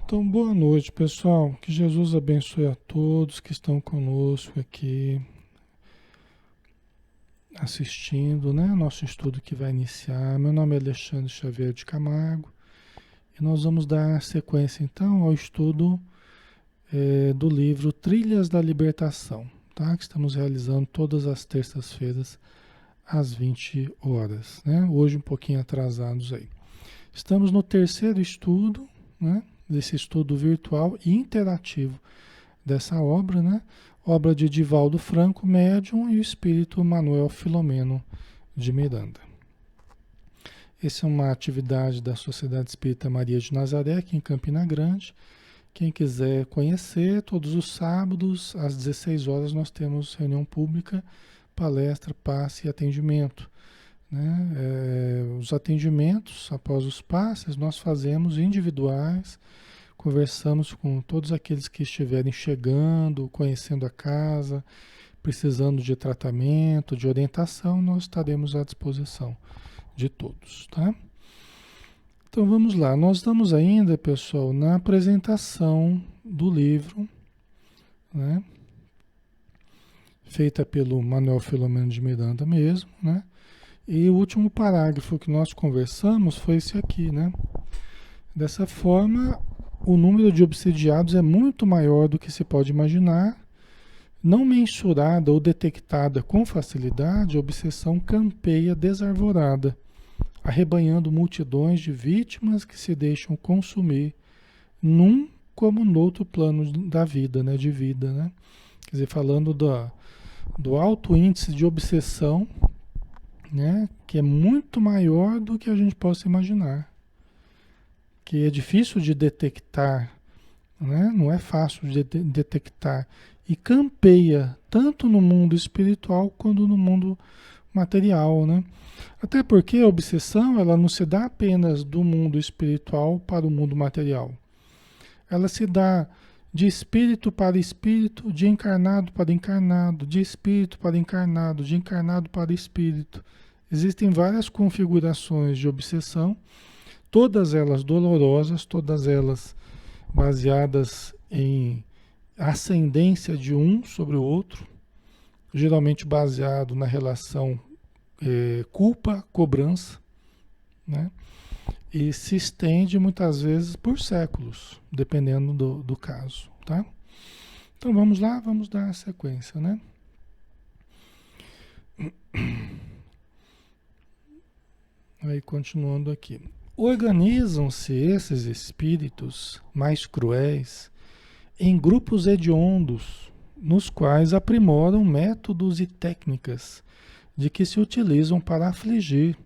Então, boa noite, pessoal. Que Jesus abençoe a todos que estão conosco aqui, assistindo, né? Nosso estudo que vai iniciar. Meu nome é Alexandre Xavier de Camargo e nós vamos dar sequência, então, ao estudo do livro Trilhas da Libertação, tá? Que estamos realizando todas as terças-feiras às 20 horas, né? Hoje um pouquinho atrasados aí. Estamos no terceiro estudo, né? Desse estudo virtual e interativo dessa obra, né? Obra de Divaldo Franco, médium, e o espírito Manuel Filomeno de Miranda. Essa é uma atividade da Sociedade Espírita Maria de Nazaré, aqui em Campina Grande. Quem quiser conhecer, todos os sábados, às 16 horas, nós temos reunião pública, palestra, passe e atendimento, né? Os atendimentos, após os passes, nós fazemos individuais. Conversamos com todos aqueles que estiverem chegando, conhecendo a casa, precisando de tratamento, de orientação, nós estaremos à disposição de todos, tá? Então vamos lá, nós estamos ainda, pessoal, na apresentação do livro, né? Feita pelo Manuel Filomeno de Miranda mesmo, né? E o último parágrafo que nós conversamos foi esse aqui, né? Dessa forma, o número de obsidiados é muito maior do que se pode imaginar. Não mensurada ou detectada com facilidade, a obsessão campeia desarvorada, arrebanhando multidões de vítimas que se deixam consumir num como no outro plano da vida, né, de vida, né? Quer dizer, falando do alto índice de obsessão, né, que é muito maior do que a gente possa imaginar, que é difícil de detectar, né? Não é fácil de detectar, e campeia tanto no mundo espiritual quanto no mundo material, né? Até porque a obsessão, ela não se dá apenas do mundo espiritual para o mundo material. Ela se dá de espírito para espírito, de encarnado para encarnado, de espírito para encarnado, de encarnado para espírito. Existem várias configurações de obsessão, todas elas dolorosas, todas elas baseadas em ascendência de um sobre o outro, geralmente baseado na relação culpa-cobrança, né? E se estende muitas vezes por séculos, dependendo do caso, tá? Então vamos lá, vamos dar a sequência, né? Aí continuando aqui. Organizam-se esses espíritos mais cruéis em grupos hediondos, nos quais aprimoram métodos e técnicas de que se utilizam para afligir,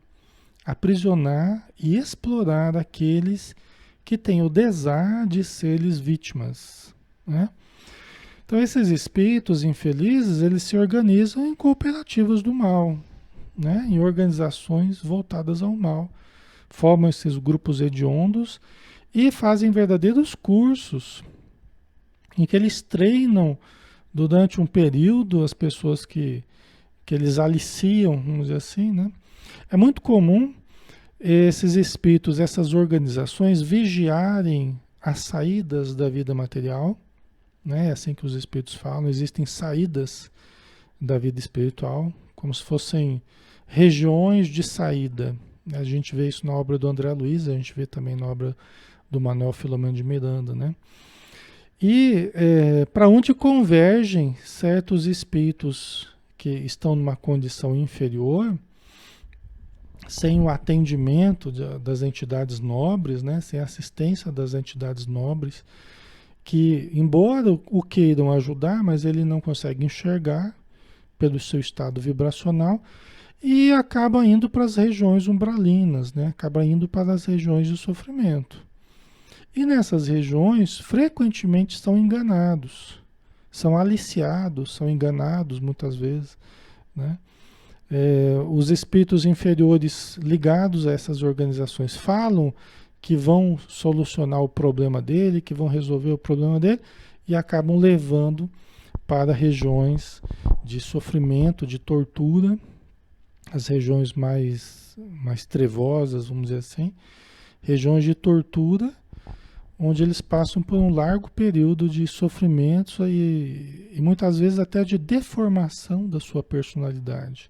aprisionar e explorar aqueles que têm o desar de ser-lhes vítimas, né? Então esses espíritos infelizes, eles se organizam em cooperativas do mal, né? Em organizações voltadas ao mal. Formam esses grupos hediondos e fazem verdadeiros cursos em que eles treinam durante um período as pessoas que eles aliciam, vamos dizer assim, né? É muito comum esses espíritos, essas organizações vigiarem as saídas da vida material, né? É assim que os espíritos falam, existem saídas da vida espiritual, como se fossem regiões de saída. A gente vê isso na obra do André Luiz, a gente vê também na obra do Manuel Filomeno de Miranda, né? E para onde convergem certos espíritos que estão numa condição inferior, sem o atendimento das entidades nobres, né? Sem a assistência das entidades nobres, que, embora o queiram ajudar, mas ele não consegue enxergar pelo seu estado vibracional e acaba indo para as regiões umbralinas, né? Acaba indo para as regiões de sofrimento. E nessas regiões, frequentemente são enganados, são aliciados, são enganados muitas vezes, né? Os espíritos inferiores ligados a essas organizações falam que vão solucionar o problema dele, que vão resolver o problema dele, e acabam levando para regiões de sofrimento, de tortura, as regiões mais trevosas, vamos dizer assim, regiões de tortura, onde eles passam por um largo período de sofrimento e muitas vezes até de deformação da sua personalidade,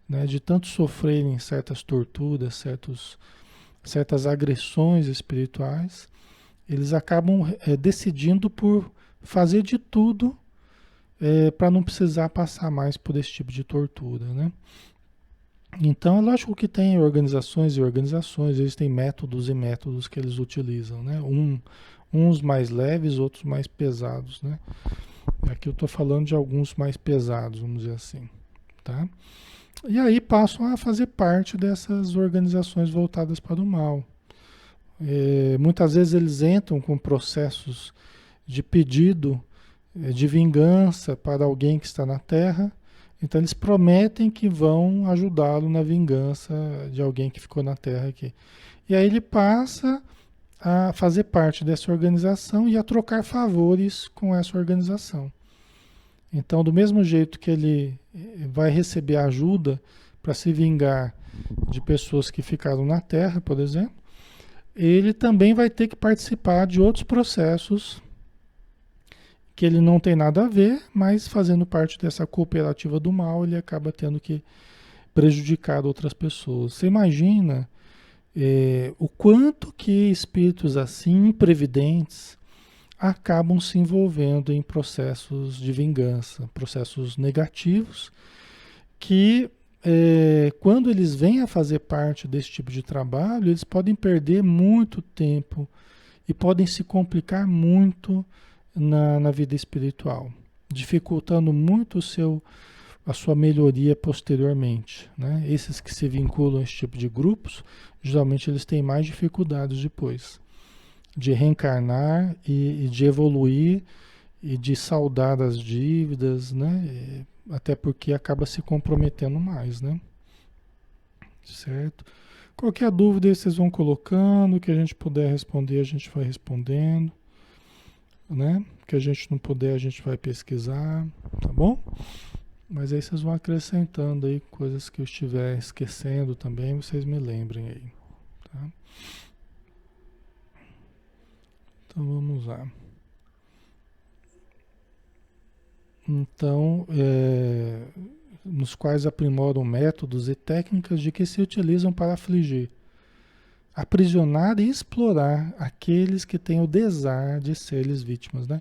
né? De tanto sofrerem certas torturas, certas agressões espirituais, eles acabam decidindo por fazer de tudo para não precisar passar mais por esse tipo de tortura, né? Então, é lógico que tem organizações e organizações, eles têm métodos e métodos que eles utilizam, né? Uns mais leves, outros mais pesados, né? Aqui eu estou falando de alguns mais pesados, vamos dizer assim, tá? E aí passam a fazer parte dessas organizações voltadas para o mal. Muitas vezes eles entram com processos de pedido de vingança para alguém que está na Terra. Então eles prometem que vão ajudá-lo na vingança de alguém que ficou na Terra aqui. E aí ele passa a fazer parte dessa organização e a trocar favores com essa organização. Então, do mesmo jeito que ele vai receber ajuda para se vingar de pessoas que ficaram na Terra, por exemplo, ele também vai ter que participar de outros processos que ele não tem nada a ver, mas fazendo parte dessa cooperativa do mal, ele acaba tendo que prejudicar outras pessoas. Você imagina o quanto que espíritos assim, imprevidentes, acabam se envolvendo em processos de vingança, processos negativos, que quando eles vêm a fazer parte desse tipo de trabalho, eles podem perder muito tempo e podem se complicar muito na vida espiritual, dificultando muito a sua melhoria posteriormente, né? Esses que se vinculam a esse tipo de grupos, geralmente eles têm mais dificuldades depois de reencarnar e de evoluir e de saldar as dívidas, né? Até porque acaba se comprometendo mais, né? Certo? Qualquer dúvida aí vocês vão colocando, que a gente puder responder, a gente vai respondendo, né? Que a gente não puder, a gente vai pesquisar, tá bom? Mas aí vocês vão acrescentando aí coisas que eu estiver esquecendo também, vocês me lembrem aí, tá? Então vamos lá. Então, nos quais aprimoram métodos e técnicas de que se utilizam para afligir, aprisionar e explorar aqueles que têm o desar de ser-lhes vítimas, né?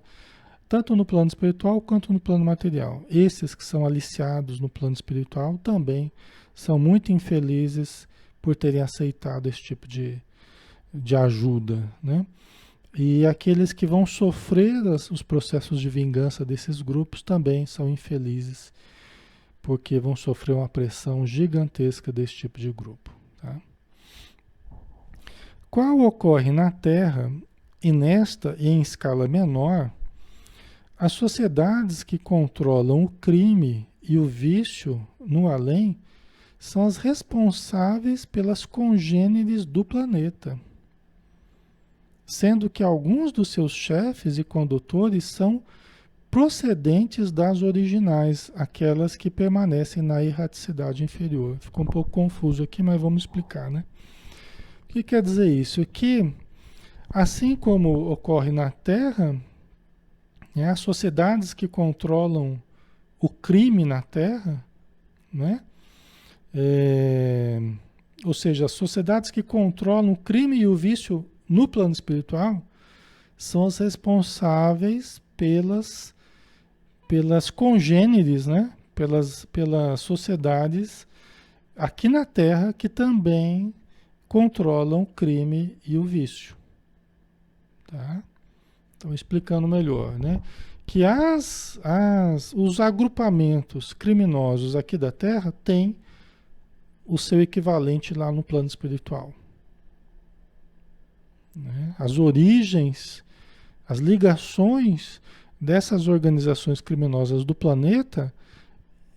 Tanto no plano espiritual quanto no plano material. Esses que são aliciados no plano espiritual também são muito infelizes por terem aceitado esse tipo de ajuda, né? E aqueles que vão sofrer os processos de vingança desses grupos também são infelizes, porque vão sofrer uma pressão gigantesca desse tipo de grupo, tá? Qual ocorre na Terra, e nesta e em escala menor, as sociedades que controlam o crime e o vício no além são as responsáveis pelas congêneres do planeta, sendo que alguns dos seus chefes e condutores são procedentes das originais, aquelas que permanecem na erraticidade inferior. Ficou um pouco confuso aqui, mas vamos explicar, né? O que quer dizer isso? Que, assim como ocorre na Terra, né, as sociedades que controlam o crime na Terra, né? Ou seja, as sociedades que controlam o crime e o vício no plano espiritual são as responsáveis pelas congêneres, né? Pelas sociedades aqui na Terra que também controlam o crime e o vício. Tá? Então, explicando melhor, né? Que os agrupamentos criminosos aqui da Terra têm o seu equivalente lá no plano espiritual. Né? As origens, as ligações dessas organizações criminosas do planeta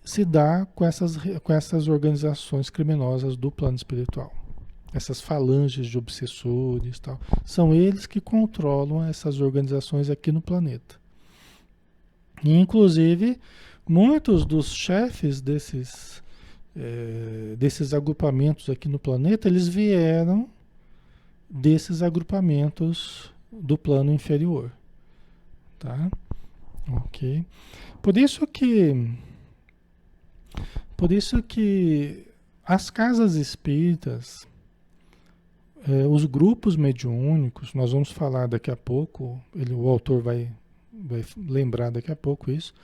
se dá com essas organizações criminosas do plano espiritual. Essas falanges de obsessores, tal, são eles que controlam essas organizações aqui no planeta. E, inclusive, muitos dos chefes desses agrupamentos aqui no planeta, eles vieram desses agrupamentos do plano inferior, tá? Ok. Por isso que, por isso que as casas espíritas, os grupos mediúnicos, nós vamos falar daqui a pouco, o autor vai lembrar daqui a pouco isso,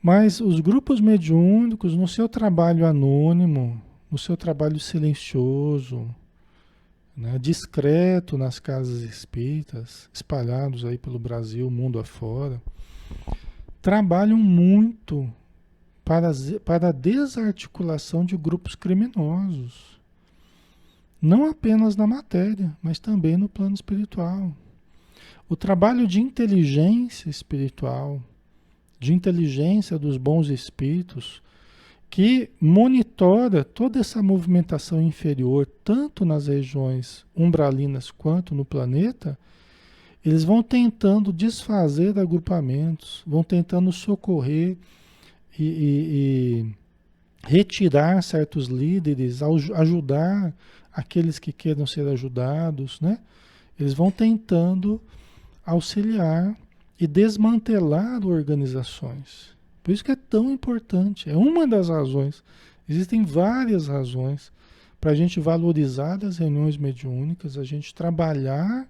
mas os grupos mediúnicos, no seu trabalho anônimo, no seu trabalho silencioso, né, discreto nas casas espíritas, espalhados aí pelo Brasil, mundo afora, trabalham muito para a desarticulação de grupos criminosos. Não apenas na matéria, mas também no plano espiritual. O trabalho de inteligência espiritual, de inteligência dos bons espíritos, que monitora toda essa movimentação inferior, tanto nas regiões umbralinas quanto no planeta, eles vão tentando desfazer agrupamentos, vão tentando socorrer e retirar certos líderes, ajudar aqueles que queiram ser ajudados, né? Eles vão tentando auxiliar e desmantelar organizações. Por isso que é tão importante. É uma das razões. Existem várias razões para a gente valorizar as reuniões mediúnicas, a gente trabalhar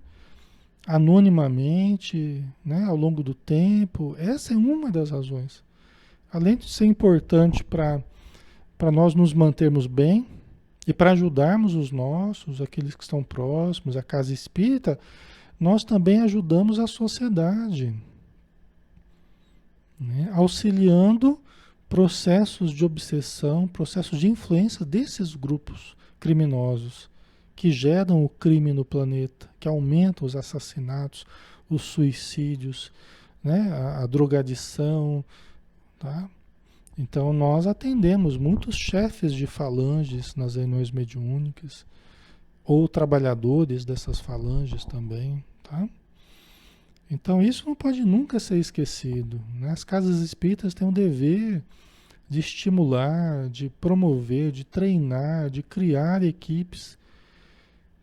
anonimamente, né, ao longo do tempo. Essa é uma das razões. Além de ser importante para nós nos mantermos bem e para ajudarmos os nossos, aqueles que estão próximos, a casa espírita, nós também ajudamos a sociedade, né, auxiliando processos de obsessão, processos de influência desses grupos criminosos que geram o crime no planeta, que aumentam os assassinatos, os suicídios, né, a drogadição, tá? Então nós atendemos muitos chefes de falanges nas reuniões mediúnicas, ou trabalhadores dessas falanges também, tá? Então isso não pode nunca ser esquecido, né? As casas espíritas têm o dever de estimular, de promover, de treinar, de criar equipes,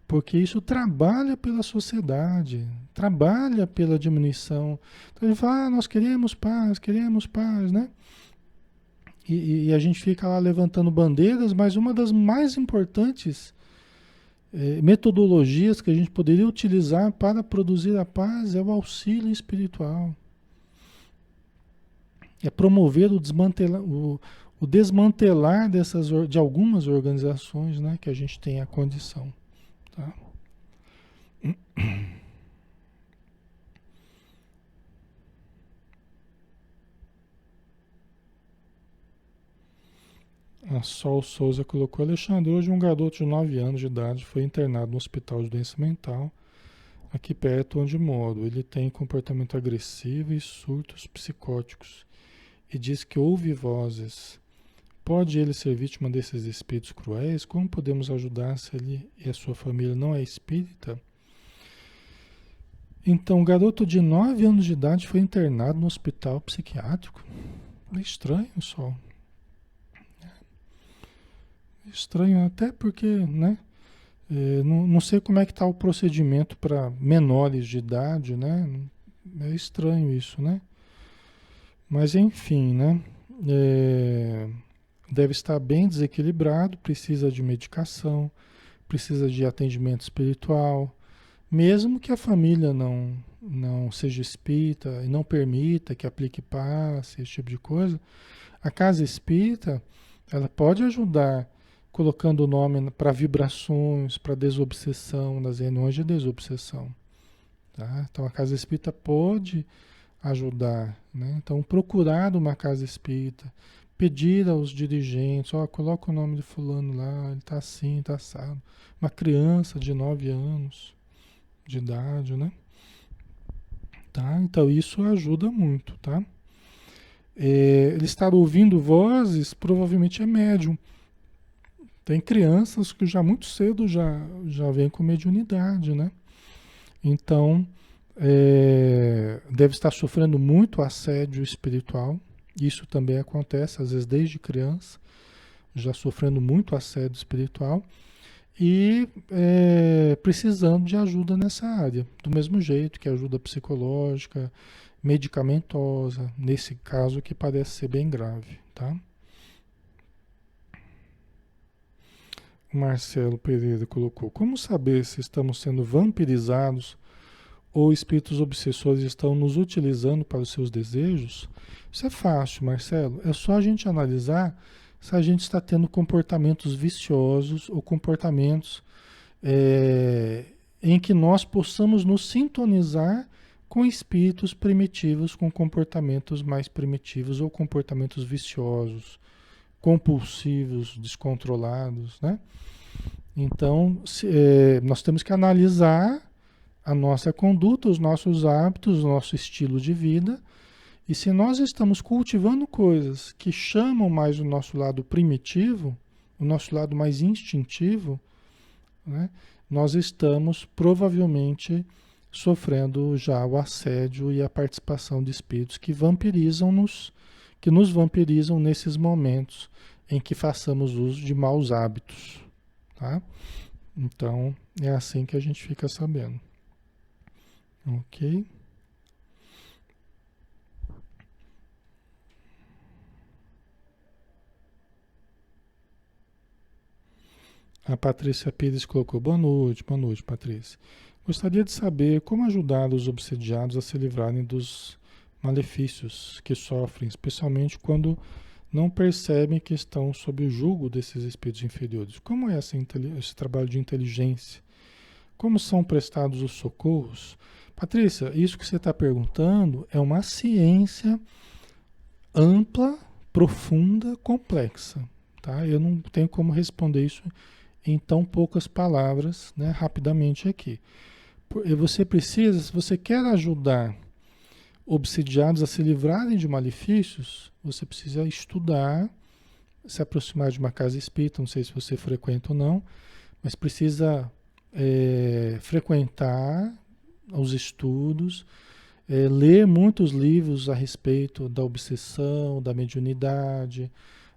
porque isso trabalha pela sociedade, trabalha pela diminuição. Então ele fala, nós queremos paz, né? E a gente fica lá levantando bandeiras, mas uma das mais importantes metodologias que a gente poderia utilizar para produzir a paz é o auxílio espiritual. É promover o desmantelar de algumas organizações, né, que a gente tem a condição. Tá? A Sol Souza colocou: Alexandre, hoje um garoto de 9 anos de idade foi internado no hospital de doença mental, aqui perto onde moro. Ele tem comportamento agressivo e surtos psicóticos e diz que ouve vozes. Pode ele ser vítima desses espíritos cruéis? Como podemos ajudar se ele e a sua família não é espírita? Então, o garoto de 9 anos de idade foi internado no hospital psiquiátrico. É estranho, Sol. Estranho até porque, né? Não sei como é que está o procedimento para menores de idade, né? É estranho isso, né? Mas enfim, né? Deve estar bem desequilibrado, precisa de medicação, precisa de atendimento espiritual, mesmo que a família não seja espírita e não permita que aplique passe, esse tipo de coisa, a casa espírita, ela pode ajudar colocando o nome para vibrações, para desobsessão, nas reuniões de desobsessão. Tá? Então a casa espírita pode ajudar, né? Então procurar uma casa espírita, pedir aos dirigentes, coloca o nome de fulano lá, ele está assim, está assado. Uma criança de 9 anos de idade, né? Tá? Então isso ajuda muito, tá? Ele estar ouvindo vozes provavelmente é médium. Tem crianças que já muito cedo já vêm com mediunidade, né? Então, deve estar sofrendo muito assédio espiritual. Isso também acontece, às vezes, desde criança, já sofrendo muito assédio espiritual. e precisando de ajuda nessa área, do mesmo jeito que ajuda psicológica, medicamentosa, nesse caso que parece ser bem grave, tá? O Marcelo Pereira colocou: como saber se estamos sendo vampirizados ou espíritos obsessores estão nos utilizando para os seus desejos? Isso é fácil, Marcelo. É só a gente analisar se a gente está tendo comportamentos viciosos ou comportamentos em que nós possamos nos sintonizar com espíritos primitivos, com comportamentos mais primitivos ou comportamentos viciosos, compulsivos, descontrolados, né? Então, nós temos que analisar a nossa conduta, os nossos hábitos, o nosso estilo de vida. E se nós estamos cultivando coisas que chamam mais o nosso lado primitivo, o nosso lado mais instintivo, né, nós estamos provavelmente sofrendo já o assédio e a participação de espíritos que vampirizam-nos, que nos vampirizam nesses momentos em que façamos uso de maus hábitos, tá? Então, é assim que a gente fica sabendo. Ok? A Patrícia Pires colocou: boa noite, Patrícia. Gostaria de saber como ajudar os obsediados a se livrarem dos malefícios que sofrem, especialmente quando não percebem que estão sob o jugo desses espíritos inferiores. Como é esse trabalho de inteligência? Como são prestados os socorros? Patrícia, isso que você está perguntando é uma ciência ampla, profunda, complexa. Tá? Eu não tenho como responder isso em tão poucas palavras, né, rapidamente aqui. Você precisa, se você quer ajudar obsidiados a se livrarem de malefícios, você precisa estudar, se aproximar de uma casa espírita, não sei se você frequenta ou não, mas precisa frequentar os estudos, ler muitos livros a respeito da obsessão, da mediunidade,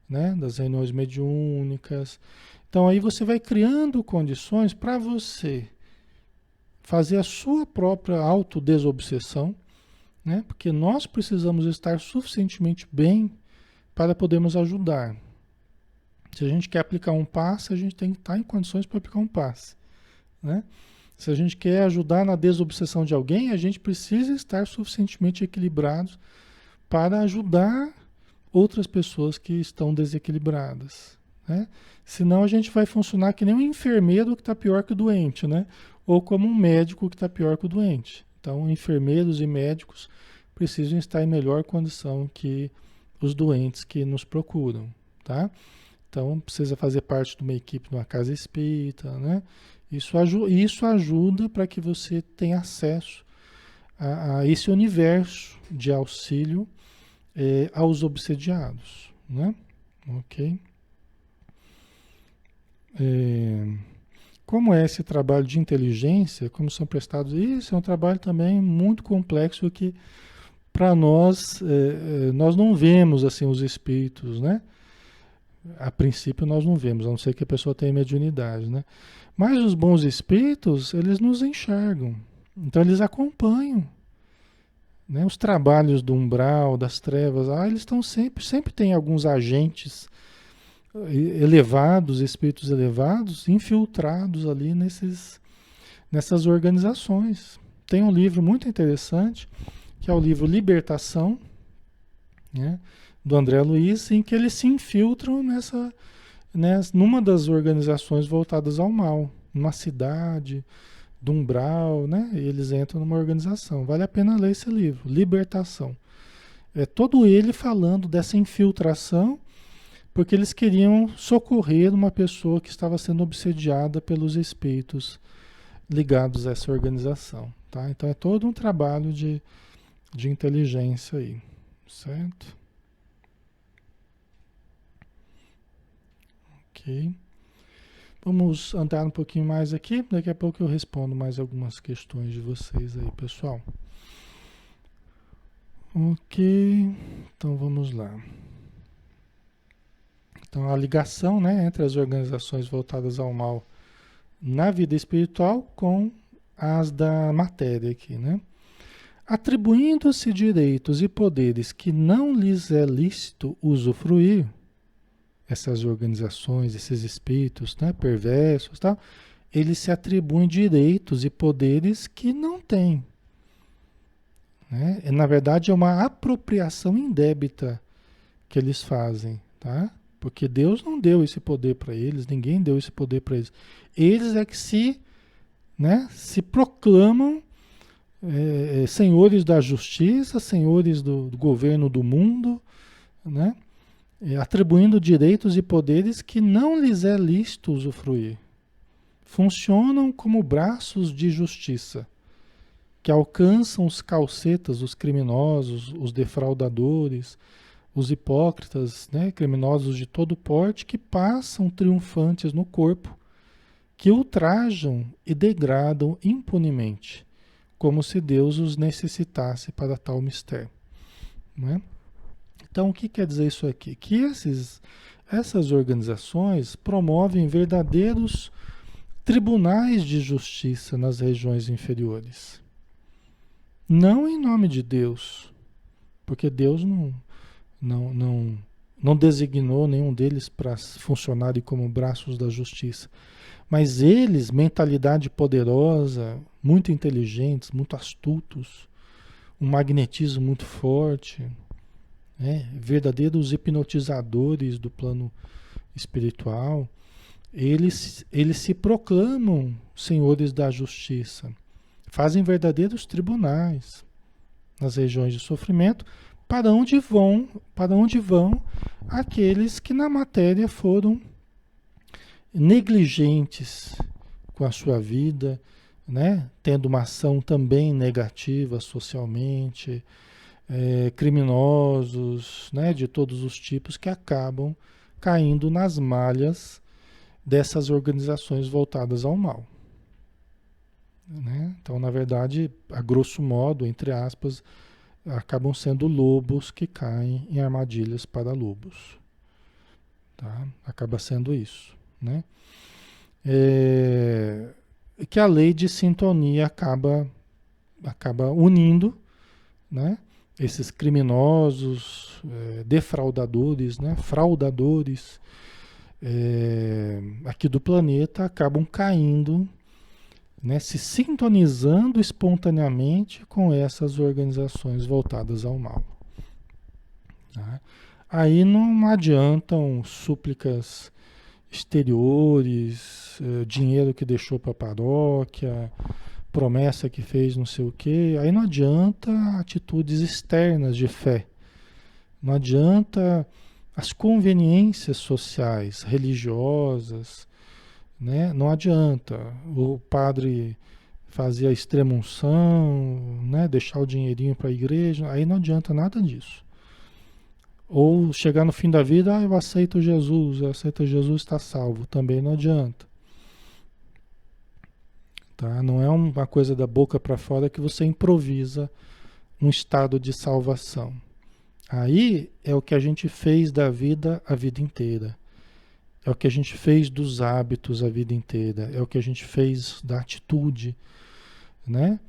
né, das reuniões mediúnicas. Então aí você vai criando condições para você fazer a sua própria autodesobsessão, né? Porque nós precisamos estar suficientemente bem para podermos ajudar. Se a gente quer aplicar um passe, a gente tem que estar em condições para aplicar um passe, né? Se a gente quer ajudar na desobsessão de alguém, a gente precisa estar suficientemente equilibrados para ajudar outras pessoas que estão desequilibradas, né? Senão a gente vai funcionar que nem um enfermeiro que está pior que o doente, né? Ou como um médico que está pior que o doente. Então, enfermeiros e médicos precisam estar em melhor condição que os doentes que nos procuram, tá? Então, precisa fazer parte de uma equipe de uma casa espírita, né? Isso ajuda para que você tenha acesso a esse universo de auxílio aos obsediados, né? Ok? Como é esse trabalho de inteligência, como são prestados? Isso é um trabalho também muito complexo que, para nós, nós não vemos assim os espíritos, né? A princípio nós não vemos, a não ser que a pessoa tenha mediunidade, né? Mas os bons espíritos, eles nos enxergam. Então eles acompanham, né? Os trabalhos do umbral, das trevas, eles estão sempre tem alguns agentes elevados, espíritos elevados, infiltrados ali nessas organizações. Tem um livro muito interessante, que é o livro Libertação, né, do André Luiz, em que eles se infiltram numa das organizações voltadas ao mal, numa cidade, do umbral, né? E eles entram numa organização. Vale a pena ler esse livro, Libertação. É todo ele falando dessa infiltração, porque eles queriam socorrer uma pessoa que estava sendo obsediada pelos espíritos ligados a essa organização, tá? Então é todo um trabalho de inteligência aí, certo? Ok. Vamos andar um pouquinho mais aqui, daqui a pouco eu respondo mais algumas questões de vocês aí, pessoal. Ok, então vamos lá. Então a ligação, né, entre as organizações voltadas ao mal na vida espiritual com as da matéria aqui, né? Atribuindo-se direitos e poderes que não lhes é lícito usufruir, essas organizações, esses espíritos, né, perversos, tal, eles se atribuem direitos e poderes que não têm, né? Na verdade, é uma apropriação indébita que eles fazem, tá? Porque Deus não deu esse poder para eles, ninguém deu esse poder para eles. Eles é que né, se proclamam senhores da justiça, senhores do governo do mundo, né? Atribuindo direitos e poderes que não lhes é lícito usufruir. Funcionam como braços de justiça, que alcançam os calcetas, os criminosos, os defraudadores, os hipócritas, né, criminosos de todo porte, que passam triunfantes no corpo, que ultrajam e degradam impunemente, como se Deus os necessitasse para tal mistério. Né? Então, o que quer dizer isso aqui? Que essas organizações promovem verdadeiros tribunais de justiça nas regiões inferiores. Não em nome de Deus, porque Deus não designou nenhum deles para funcionarem como braços da justiça. Mas eles, mentalidade poderosa, muito inteligentes, muito astutos, um magnetismo muito forte, né? Verdadeiros hipnotizadores do plano espiritual, eles se proclamam senhores da justiça, fazem verdadeiros tribunais nas regiões de sofrimento, para onde vão aqueles que na matéria foram negligentes com a sua vida, né? Tendo uma ação também negativa socialmente, criminosos, né? De todos os tipos que acabam caindo nas malhas dessas organizações voltadas ao mal. Né? Então, na verdade, a grosso modo, entre aspas, acabam sendo lobos que caem em armadilhas para lobos. Tá? Acaba sendo isso. Né? Que a lei de sintonia acaba unindo, né? Esses criminosos, defraudadores, né? Fraudadores aqui do planeta acabam caindo, né? Se sintonizando espontaneamente com essas organizações voltadas ao mal. Tá? Aí não adiantam súplicas exteriores, dinheiro que deixou para a paróquia, promessa que fez não sei o quê. Aí não adianta atitudes externas de fé. Não adianta as conveniências sociais, religiosas, né? Não adianta o padre fazer a extrema-unção, né? Deixar o dinheirinho para a igreja, aí não adianta nada disso. Ou chegar no fim da vida, eu aceito Jesus, está salvo, também não adianta. Tá? Não é uma coisa da boca para fora que você improvisa um estado de salvação. Aí é o que a gente fez da vida a vida inteira. É o que a gente fez dos hábitos a vida inteira. É o que a gente fez da atitude, né?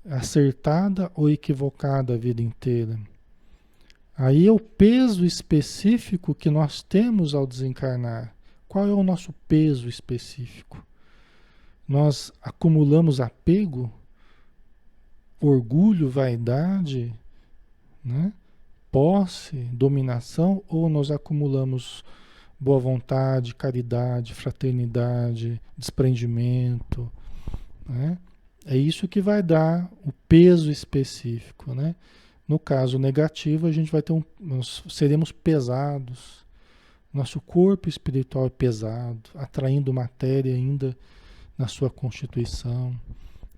Acertada ou equivocada a vida inteira. Aí é o peso específico que nós temos ao desencarnar. Qual é o nosso peso específico? Nós acumulamos apego, orgulho, vaidade, né? Posse, dominação, ou nós acumulamos boa vontade, caridade, fraternidade, desprendimento, né? É isso que vai dar o peso específico, né? No caso negativo, a gente vai ter nós seremos pesados. Nosso corpo espiritual é pesado, atraindo matéria ainda na sua constituição.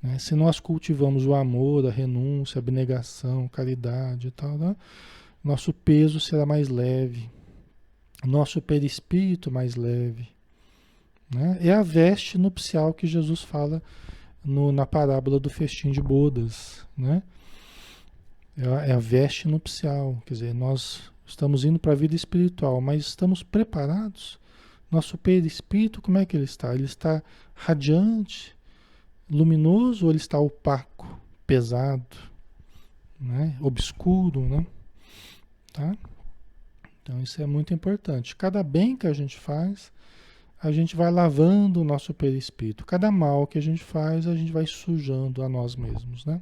Né? Se nós cultivamos o amor, a renúncia, a abnegação, caridade e tal, né? Nosso peso será mais leve. Nosso perispírito mais leve. Né? É a veste nupcial que Jesus fala na parábola do festim de bodas, né? É a veste nupcial, quer dizer, nós estamos indo para a vida espiritual, mas estamos preparados? Nosso perispírito, como é que ele está? Ele está radiante, luminoso, ou ele está opaco, pesado, né? Obscuro, né? Tá? Então isso é muito importante. Cada bem que a gente faz, a gente vai lavando o nosso perispírito. Cada mal que a gente faz, a gente vai sujando a nós mesmos, né?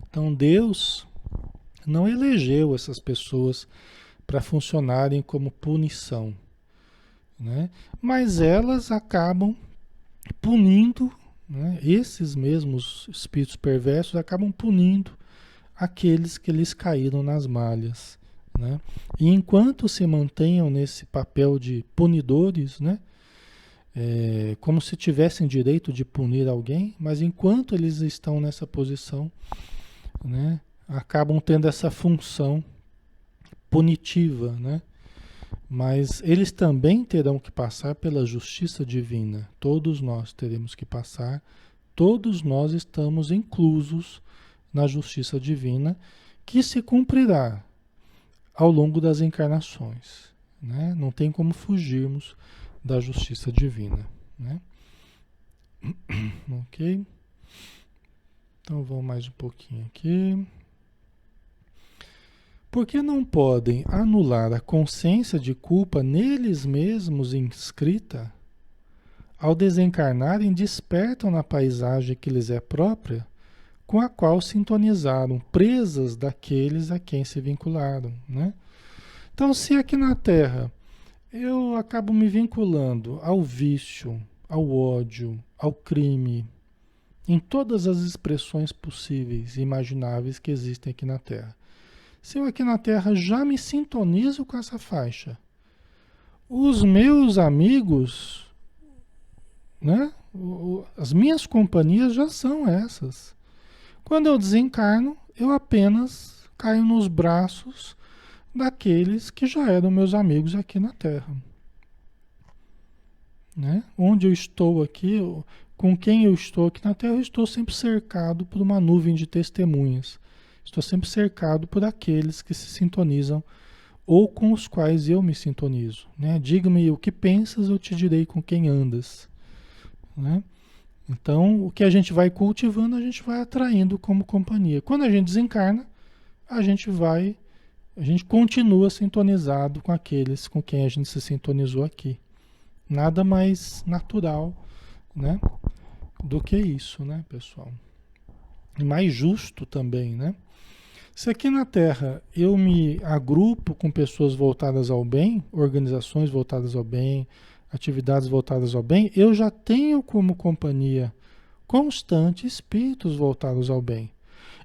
Então Deus não elegeu essas pessoas para funcionarem como punição, né? Mas elas acabam punindo, né? Esses mesmos espíritos perversos acabam punindo aqueles que lhes caíram nas malhas, né? E enquanto se mantenham nesse papel de punidores, né? Como se tivessem direito de punir alguém, mas enquanto eles estão nessa posição, né? Acabam tendo essa função punitiva, né? Mas eles também terão que passar pela justiça divina. Todos nós teremos que passar, todos nós estamos inclusos na justiça divina, que se cumprirá ao longo das encarnações, né? Não tem como fugirmos da justiça divina, né? Ok? Então vamos mais um pouquinho aqui. Por que não podem anular a consciência de culpa neles mesmos inscrita? Ao desencarnarem, despertam na paisagem que lhes é própria, com a qual sintonizaram, presas daqueles a quem se vincularam, né? Então, se aqui na Terra eu acabo me vinculando ao vício, ao ódio, ao crime, em todas as expressões possíveis e imagináveis que existem aqui na Terra. Se eu aqui na Terra já me sintonizo com essa faixa, os meus amigos, né? As minhas companhias já são essas. Quando eu desencarno, eu apenas caio nos braços daqueles que já eram meus amigos aqui na Terra, né? Onde eu estou aqui, com quem eu estou aqui na Terra, eu estou sempre cercado por uma nuvem de testemunhas. Estou sempre cercado por aqueles que se sintonizam ou com os quais eu me sintonizo, né? Diga-me o que pensas, eu te direi com quem andas, né? Então, o que a gente vai cultivando, a gente vai atraindo como companhia. Quando a gente desencarna, a gente continua sintonizado com aqueles com quem a gente se sintonizou aqui. Nada mais natural, né, do que isso, né, pessoal? E mais justo também, né? Se aqui na Terra eu me agrupo com pessoas voltadas ao bem, organizações voltadas ao bem, atividades voltadas ao bem, eu já tenho como companhia constante espíritos voltados ao bem.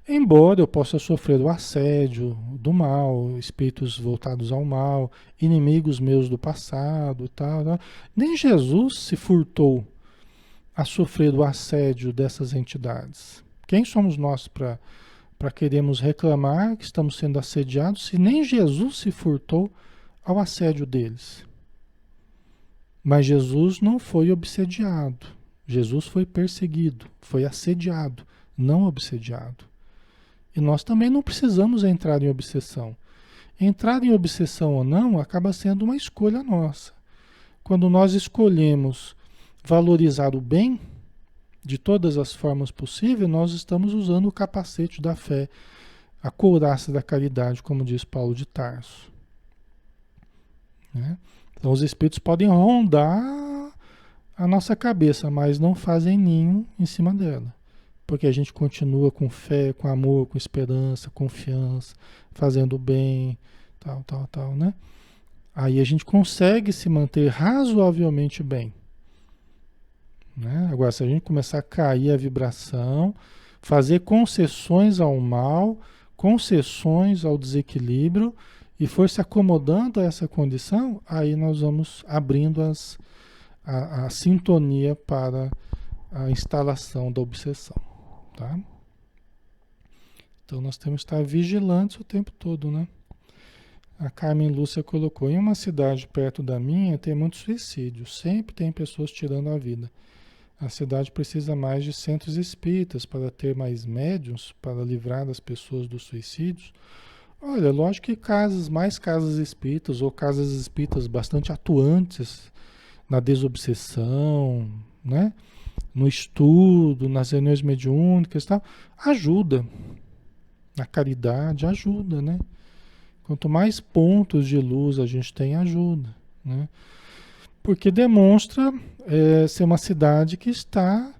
Embora eu possa sofrer o assédio do mal, espíritos voltados ao mal, inimigos meus do passado e tal, tal. Nem Jesus se furtou a sofrer o assédio dessas entidades. Quem somos nós para queremos reclamar que estamos sendo assediados se nem Jesus se furtou ao assédio deles? Mas Jesus não foi obsediado. Jesus foi perseguido, foi assediado, não obsediado. E nós também não precisamos entrar em obsessão. Entrar em obsessão ou não acaba sendo uma escolha nossa. Quando nós escolhemos valorizar o bem de todas as formas possíveis, nós estamos usando o capacete da fé, a couraça da caridade, como diz Paulo de Tarso, né? Então os espíritos podem rondar a nossa cabeça, mas não fazem ninho em cima dela. Porque a gente continua com fé, com amor, com esperança, confiança, fazendo o bem, tal, né? Aí a gente consegue se manter razoavelmente bem, né? Agora, se a gente começar a cair a vibração, fazer concessões ao mal, concessões ao desequilíbrio, e for se acomodando a essa condição, aí nós vamos abrindo a sintonia para a instalação da obsessão, tá? Então nós temos que estar vigilantes o tempo todo, né? A Carmen Lúcia colocou, em uma cidade perto da minha tem muitos suicídios, sempre tem pessoas tirando a vida. A cidade precisa mais de centros espíritas para ter mais médiuns para livrar as pessoas dos suicídios. Olha, lógico que mais casas espíritas ou casas espíritas bastante atuantes na desobsessão, né? No estudo, nas reuniões mediúnicas e tal, ajuda. Na caridade ajuda, né? Quanto mais pontos de luz a gente tem, ajuda, né? Porque demonstra ser uma cidade que está,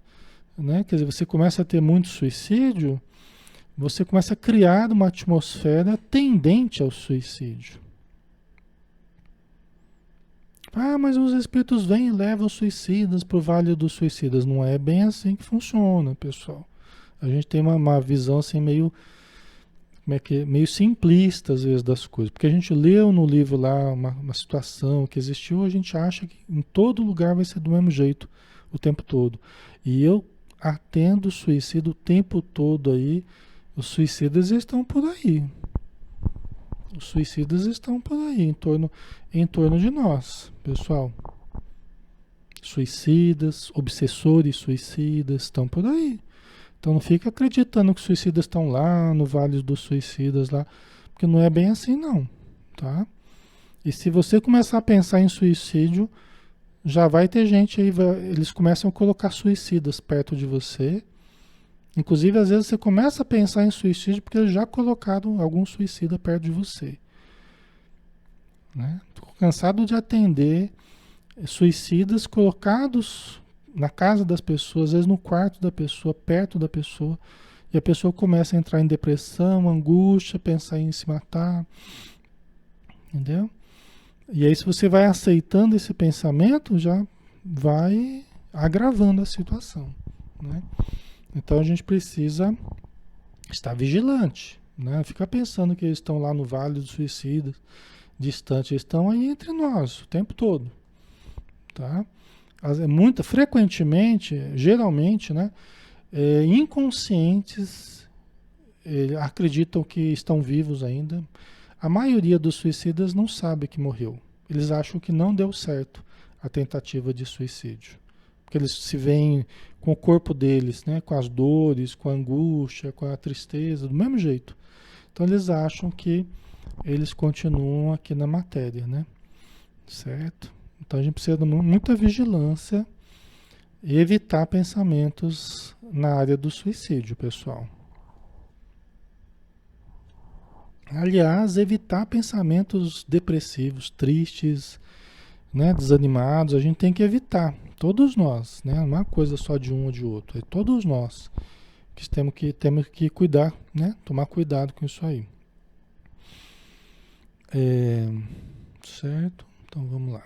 né? Quer dizer, você começa a ter muito suicídio, você começa a criar uma atmosfera tendente ao suicídio. Ah, mas os espíritos vêm e levam os suicidas para o Vale dos Suicidas. Não é bem assim que funciona, pessoal. A gente tem uma visão assim meio, como é que, meio simplista às vezes das coisas. Porque a gente leu no livro lá uma situação que existiu, a gente acha que em todo lugar vai ser do mesmo jeito o tempo todo. E eu atendo suicídio o tempo todo aí. Os suicidas estão por aí. Os suicidas estão por aí, em torno de nós, pessoal. Suicidas, obsessores suicidas estão por aí. Então não fica acreditando que os suicidas estão lá no Vale dos Suicidas lá, porque não é bem assim não, tá? E se você começar a pensar em suicídio, já vai ter gente aí, eles começam a colocar suicidas perto de você. Inclusive, às vezes você começa a pensar em suicídio porque eles já colocaram algum suicida perto de você, né? Tô cansado de atender suicidas colocados na casa das pessoas, às vezes no quarto da pessoa, perto da pessoa, e a pessoa começa a entrar em depressão, angústia, pensar em se matar, entendeu? E aí, se você vai aceitando esse pensamento, já vai agravando a situação, né? Então a gente precisa estar vigilante, né? Ficar pensando que eles estão lá no Vale dos Suicidas, distante, eles estão aí entre nós o tempo todo, tá? Frequentemente, geralmente, né? Inconscientes acreditam que estão vivos ainda. A maioria dos suicidas não sabe que morreu. Eles acham que não deu certo a tentativa de suicídio. Porque eles se veem com o corpo deles, né? Com as dores, com a angústia, com a tristeza, do mesmo jeito. Então eles acham que eles continuam aqui na matéria, né? Certo? Então a gente precisa de muita vigilância e evitar pensamentos na área do suicídio, pessoal. Aliás, evitar pensamentos depressivos, tristes, né, desanimados, a gente tem que evitar. Todos nós, né? Não é uma coisa só de um ou de outro, é todos nós que temos que cuidar, né? Tomar cuidado com isso aí. Certo? Então vamos lá.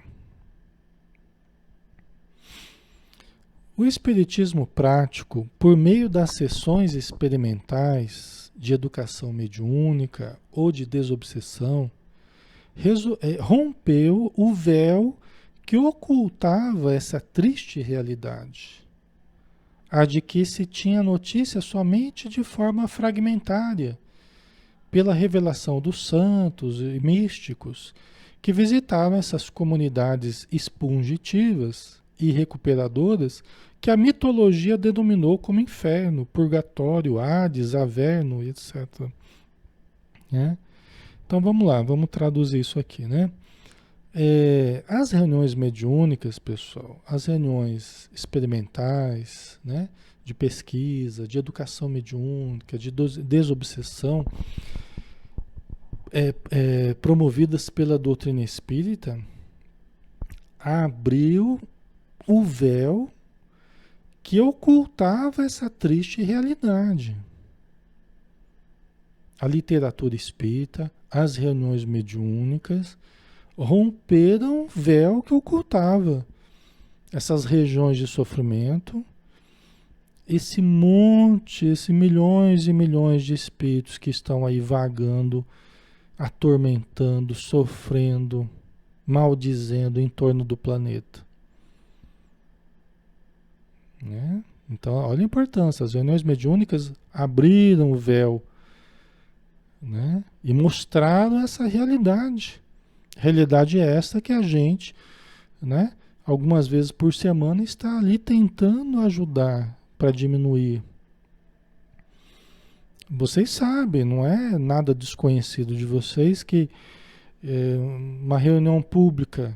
O espiritismo prático, por meio das sessões experimentais de educação mediúnica ou de desobsessão, rompeu o véu que ocultava essa triste realidade, a de que se tinha notícia somente de forma fragmentária, pela revelação dos santos e místicos que visitaram essas comunidades expungitivas e recuperadoras que a mitologia denominou como inferno, purgatório, Hades, Averno, etc. Né? Então vamos lá, vamos traduzir isso aqui, né? As reuniões mediúnicas, pessoal, as reuniões experimentais, né, de pesquisa, de educação mediúnica, de desobsessão, promovidas pela doutrina espírita, abriu o véu que ocultava essa triste realidade. A literatura espírita, as reuniões mediúnicas, romperam o véu que ocultava essas regiões de sofrimento, esse milhões e milhões de espíritos que estão aí vagando, atormentando, sofrendo, maldizendo em torno do planeta. Né? Então, olha a importância. As reuniões mediúnicas abriram o véu, né? E mostraram essa realidade. Realidade é essa que a gente, né, algumas vezes por semana está ali tentando ajudar para diminuir Vocês sabem, não é nada desconhecido de vocês que uma reunião pública,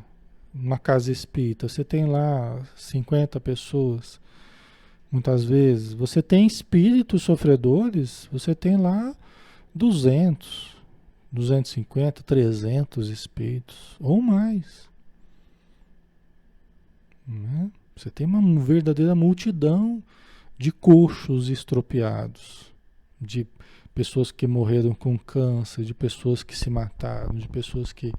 uma casa espírita, você tem lá 50 pessoas, muitas vezes. Você tem espíritos sofredores, você tem lá 200, 250, 300 espíritos, ou mais. Né? Você tem uma verdadeira multidão de coxos estropiados, de pessoas que morreram com câncer, de pessoas que se mataram, de pessoas que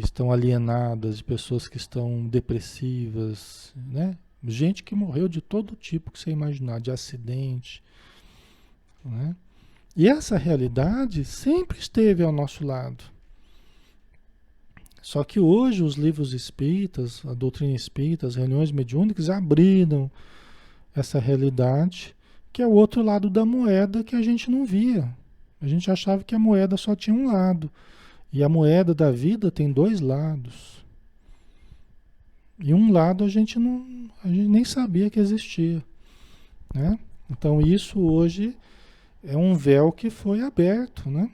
estão alienadas, de pessoas que estão depressivas, né? Gente que morreu de todo tipo que você imaginar, de acidente, né? E essa realidade sempre esteve ao nosso lado. Só que hoje os livros espíritas, a doutrina espírita, as reuniões mediúnicas abriram essa realidade, que é o outro lado da moeda que a gente não via. A gente achava que a moeda só tinha um lado. E a moeda da vida tem dois lados. E um lado a gente nem sabia que existia, né? Então isso hoje é um véu que foi aberto, né?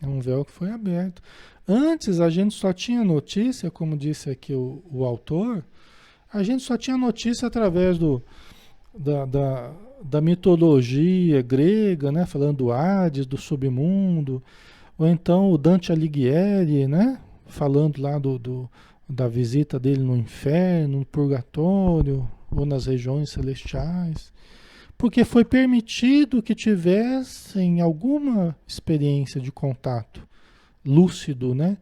É um véu que foi aberto. Antes a gente só tinha notícia, como disse aqui o autor, a gente só tinha notícia através da, da, da mitologia grega, né? Falando do Hades, do submundo, ou então o Dante Alighieri, né? Falando lá da visita dele no inferno, no purgatório, ou nas regiões celestiais. Porque foi permitido que tivessem alguma experiência de contato lúcido, né?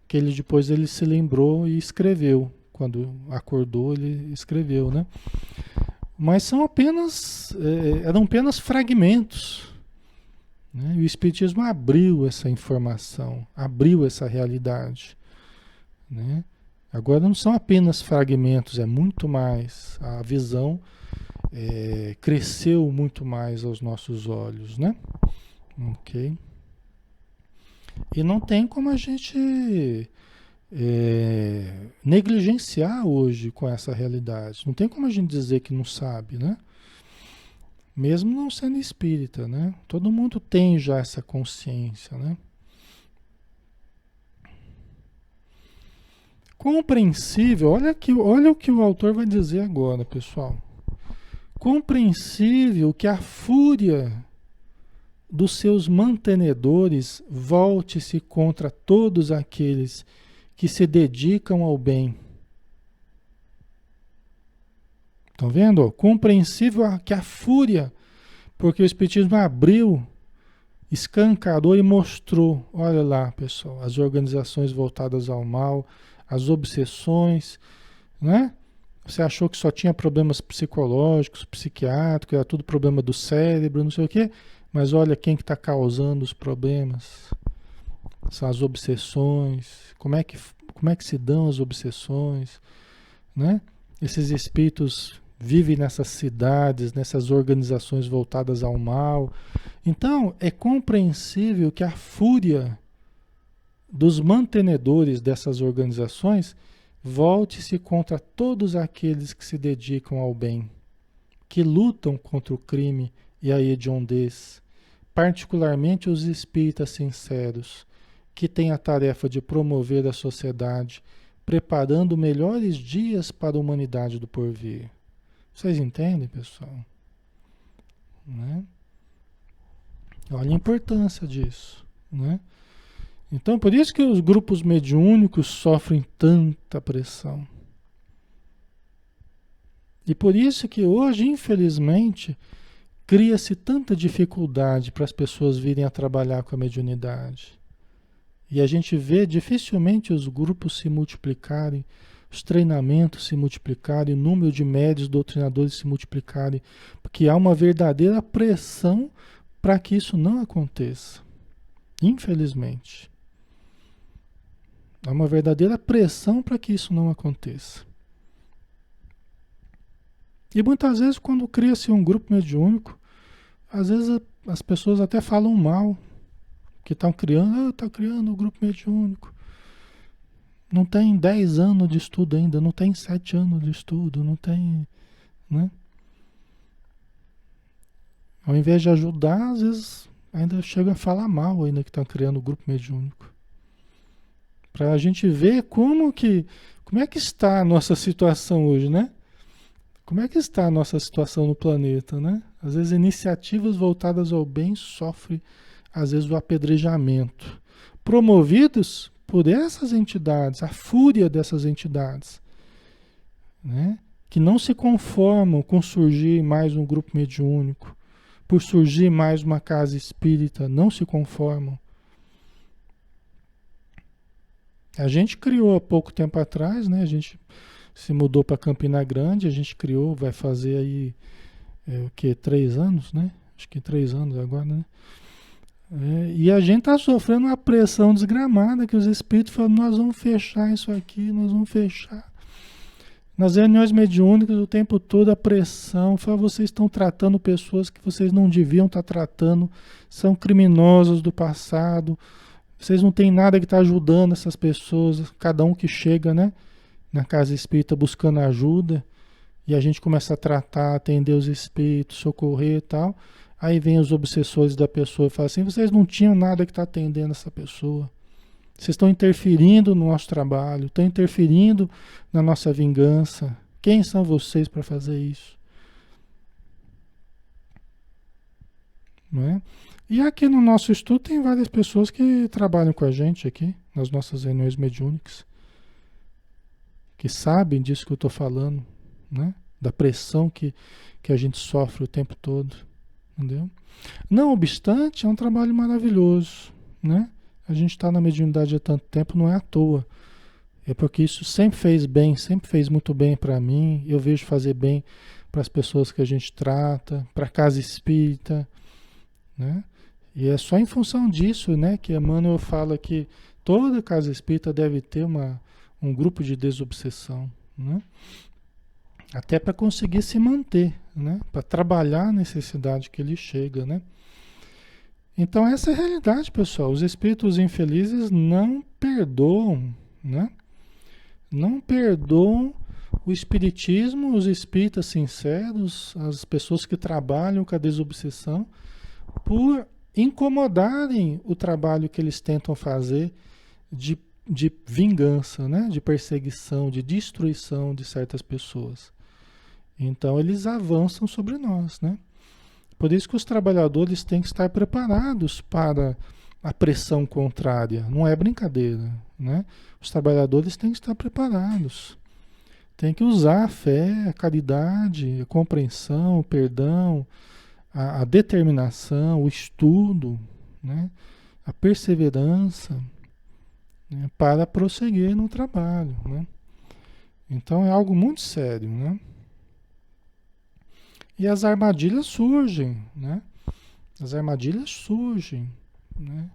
Que ele se lembrou e escreveu. Quando acordou, ele escreveu, né? Mas eram apenas fragmentos, né? E o Espiritismo abriu essa informação, abriu essa realidade, né? Agora não são apenas fragmentos, é muito mais. A visão cresceu muito mais aos nossos olhos, né? Ok? E não tem como a gente negligenciar hoje com essa realidade. Não tem como a gente dizer que não sabe, né? Mesmo não sendo espírita, né? Todo mundo tem já essa consciência, né? Compreensível, olha o que o autor vai dizer agora, pessoal. Compreensível que a fúria dos seus mantenedores volte-se contra todos aqueles que se dedicam ao bem. Estão vendo? Compreensível que a fúria, porque o Espiritismo abriu, escancarou e mostrou, olha lá, pessoal, as organizações voltadas ao mal, as obsessões, né? Você achou que só tinha problemas psicológicos, psiquiátricos, era tudo problema do cérebro, não sei o quê, mas olha quem que está causando os problemas. São as obsessões, como é que se dão as obsessões, né? Esses espíritos vivem nessas cidades, nessas organizações voltadas ao mal. Então, é compreensível que a fúria dos mantenedores dessas organizações volte-se contra todos aqueles que se dedicam ao bem, que lutam contra o crime e a hediondez, particularmente os espíritas sinceros, que têm a tarefa de promover a sociedade, preparando melhores dias para a humanidade do porvir. Vocês entendem, pessoal? Né? Olha a importância disso, né? Então, por isso que os grupos mediúnicos sofrem tanta pressão. E por isso que hoje, infelizmente, cria-se tanta dificuldade para as pessoas virem a trabalhar com a mediunidade. E a gente vê dificilmente os grupos se multiplicarem, os treinamentos se multiplicarem, o número de médios doutrinadores se multiplicarem, porque há uma verdadeira pressão para que isso não aconteça. Infelizmente. Há uma verdadeira pressão para que isso não aconteça. E muitas vezes, quando cria-se um grupo mediúnico, às vezes as pessoas até falam mal, que estão criando, está criando um grupo mediúnico. Não tem 10 anos de estudo ainda, não tem 7 anos de estudo, não tem, né? Ao invés de ajudar, às vezes ainda chega a falar mal ainda que estão criando o grupo mediúnico. Para a gente ver como é que está a nossa situação hoje, né? Como é que está a nossa situação no planeta, né? Às vezes iniciativas voltadas ao bem sofrem, às vezes, o apedrejamento, promovidos por essas entidades, a fúria dessas entidades, né? Que não se conformam com surgir mais um grupo mediúnico, por surgir mais uma casa espírita, não se conformam. A gente criou há pouco tempo atrás, né? A gente se mudou para Campina Grande, a gente criou, vai fazer aí, o que, 3 anos, né? Acho que 3 anos agora, né? E a gente está sofrendo uma pressão desgramada, que os espíritos falam, nós vamos fechar isso aqui, nós vamos fechar. Nas reuniões mediúnicas, o tempo todo a pressão, fala, vocês estão tratando pessoas que vocês não deviam estar tratando, são criminosos do passado, vocês não têm nada que está ajudando essas pessoas, cada um que chega, né, na casa espírita buscando ajuda, e a gente começa a tratar, atender os espíritos, socorrer e tal, aí vem os obsessores da pessoa e falam assim, vocês não tinham nada que estar atendendo essa pessoa. Vocês estão interferindo no nosso trabalho, estão interferindo na nossa vingança. Quem são vocês para fazer isso? Não é? E aqui no nosso estudo tem várias pessoas que trabalham com a gente aqui, nas nossas reuniões mediúnicas, que sabem disso que eu estou falando, né? Da pressão que a gente sofre o tempo todo. Entendeu? Não obstante, é um trabalho maravilhoso, né? A gente está na mediunidade há tanto tempo, não é à toa. É porque isso sempre fez bem, sempre fez muito bem para mim. Eu vejo fazer bem para as pessoas que a gente trata, para a casa espírita, né? E é só em função disso, né, que Emmanuel fala que toda casa espírita deve ter um grupo de desobsessão, né? Até para conseguir se manter, né? Para trabalhar a necessidade que ele chega, né? Então essa é a realidade, pessoal. Os espíritos infelizes não perdoam, né? Não perdoam o espiritismo, os espíritas sinceros, as pessoas que trabalham com a desobsessão, por incomodarem o trabalho que eles tentam fazer de vingança, né? De perseguição, de destruição de certas pessoas. Então eles avançam sobre nós, né? Por isso que os trabalhadores têm que estar preparados para a pressão contrária. Não é brincadeira, né? Os trabalhadores têm que estar preparados. Tem que usar a fé, a caridade, a compreensão, o perdão, a determinação, o estudo, né? A perseverança, né? Para prosseguir no trabalho, né? Então é algo muito sério, né? E as armadilhas surgem, né? As armadilhas surgem, né?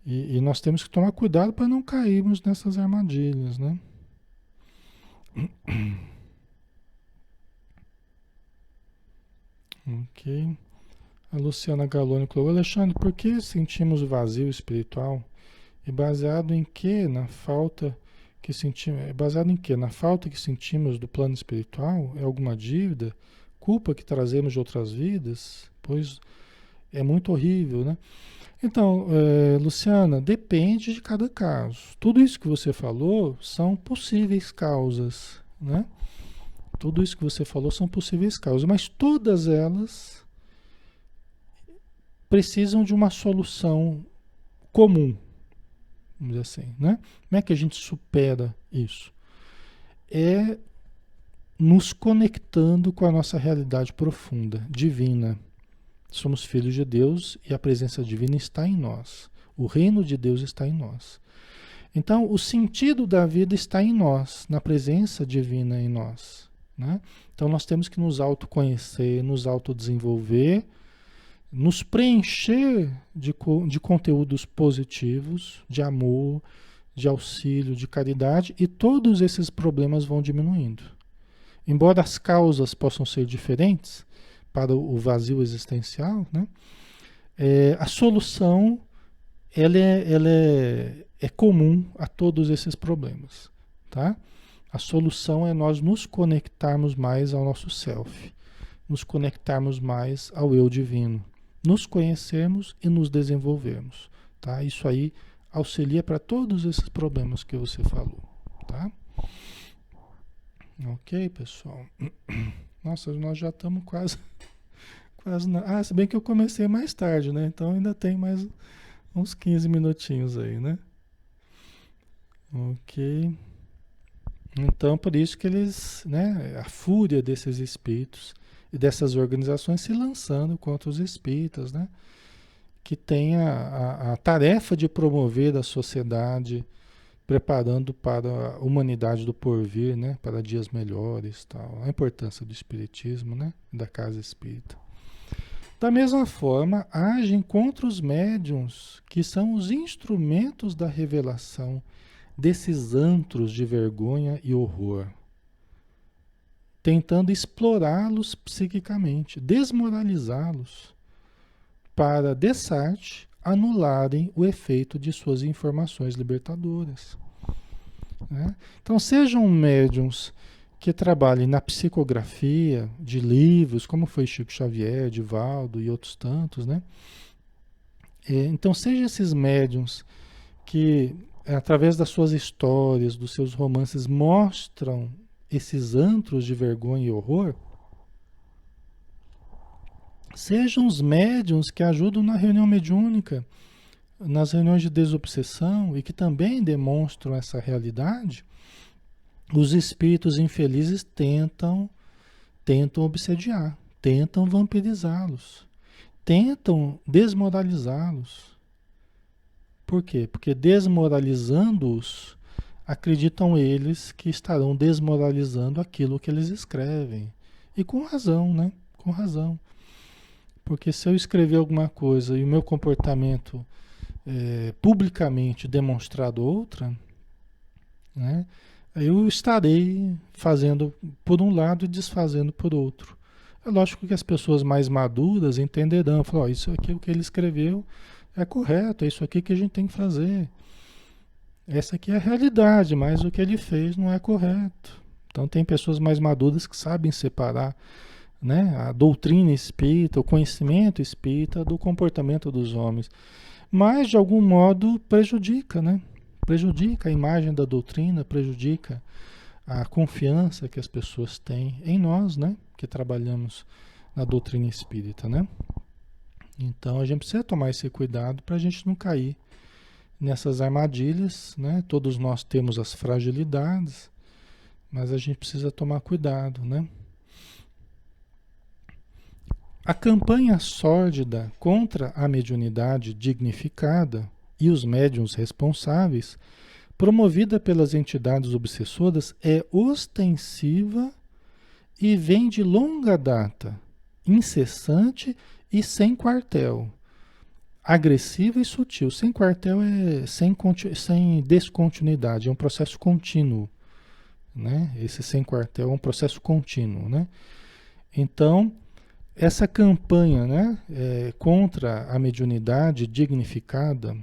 E nós temos que tomar cuidado para não cairmos nessas armadilhas, né? Ok. A Luciana Galoni colocou, Alexandre, por que sentimos vazio espiritual? É baseado em que? Na falta que sentimos. É baseado em que? Na falta que sentimos do plano espiritual? É alguma dívida? Culpa que trazemos de outras vidas? Pois é muito horrível, né? Então, Luciana, depende de cada caso. Tudo isso que você falou são possíveis causas, né? Tudo isso que você falou são possíveis causas, mas todas elas precisam de uma solução comum, vamos dizer assim, né? Como é que a gente supera isso? É nos conectando com a nossa realidade profunda, divina. Somos filhos de Deus e a presença divina está em nós. O reino de Deus está em nós. Então, o sentido da vida está em nós, na presença divina em nós, né? Então, nós temos que nos autoconhecer, nos autodesenvolver, nos preencher de conteúdos positivos, de amor, de auxílio, de caridade, e todos esses problemas vão diminuindo. Embora as causas possam ser diferentes para o vazio existencial, né? A solução ela é comum a todos esses problemas, tá? A solução é nós nos conectarmos mais ao nosso self, nos conectarmos mais ao eu divino, nos conhecermos e nos desenvolvermos, tá? Isso aí auxilia para todos esses problemas que você falou, tá? Ok, pessoal? Nossa, nós já estamos quase se bem que eu comecei mais tarde, né? Então ainda tem mais uns 15 minutinhos aí, né? Ok. Então, por isso que eles, né, a fúria desses espíritos e dessas organizações se lançando contra os espíritas, né? Que tem a tarefa de promover a sociedade, preparando para a humanidade do porvir, né? Para dias melhores, tal. A importância do espiritismo, né? Da casa espírita. Da mesma forma, agem contra os médiuns, que são os instrumentos da revelação desses antros de vergonha e horror, tentando explorá-los psiquicamente, desmoralizá-los, para, dessarte, anularem o efeito de suas informações libertadoras, né? Então, sejam médiuns que trabalhem na psicografia de livros, como foi Chico Xavier, Divaldo e outros tantos, né? Então, sejam esses médiuns que, através das suas histórias, dos seus romances, mostram esses antros de vergonha e horror, sejam os médiuns que ajudam na reunião mediúnica, nas reuniões de desobsessão e que também demonstram essa realidade. Os espíritos infelizes tentam obsediar, tentam vampirizá-los, tentam desmoralizá-los. Por quê? Porque desmoralizando-os, acreditam eles que estarão desmoralizando aquilo que eles escrevem. E com razão, né? Com razão. Porque se eu escrever alguma coisa e o meu comportamento publicamente demonstrado outra, né? Eu estarei fazendo por um lado e desfazendo por outro. É lógico que as pessoas mais maduras entenderão, falam, isso aqui o que ele escreveu é correto, é isso aqui que a gente tem que fazer. Essa aqui é a realidade, mas o que ele fez não é correto. Então tem pessoas mais maduras que sabem separar, né, a doutrina espírita, o conhecimento espírita do comportamento dos homens. Mas de algum modo prejudica, né? Prejudica a imagem da doutrina, prejudica a confiança que as pessoas têm em nós, né? Que trabalhamos na doutrina espírita, né? Então a gente precisa tomar esse cuidado para a gente não cair nessas armadilhas, né? Todos nós temos as fragilidades, mas a gente precisa tomar cuidado, né? A campanha sórdida contra a mediunidade dignificada e os médiuns responsáveis, promovida pelas entidades obsessoras, é ostensiva e vem de longa data, incessante e sem quartel, agressiva e sutil. Sem quartel é sem descontinuidade, é um processo contínuo, né? Esse sem quartel é um processo contínuo, né? Então, essa campanha, né, contra a mediunidade dignificada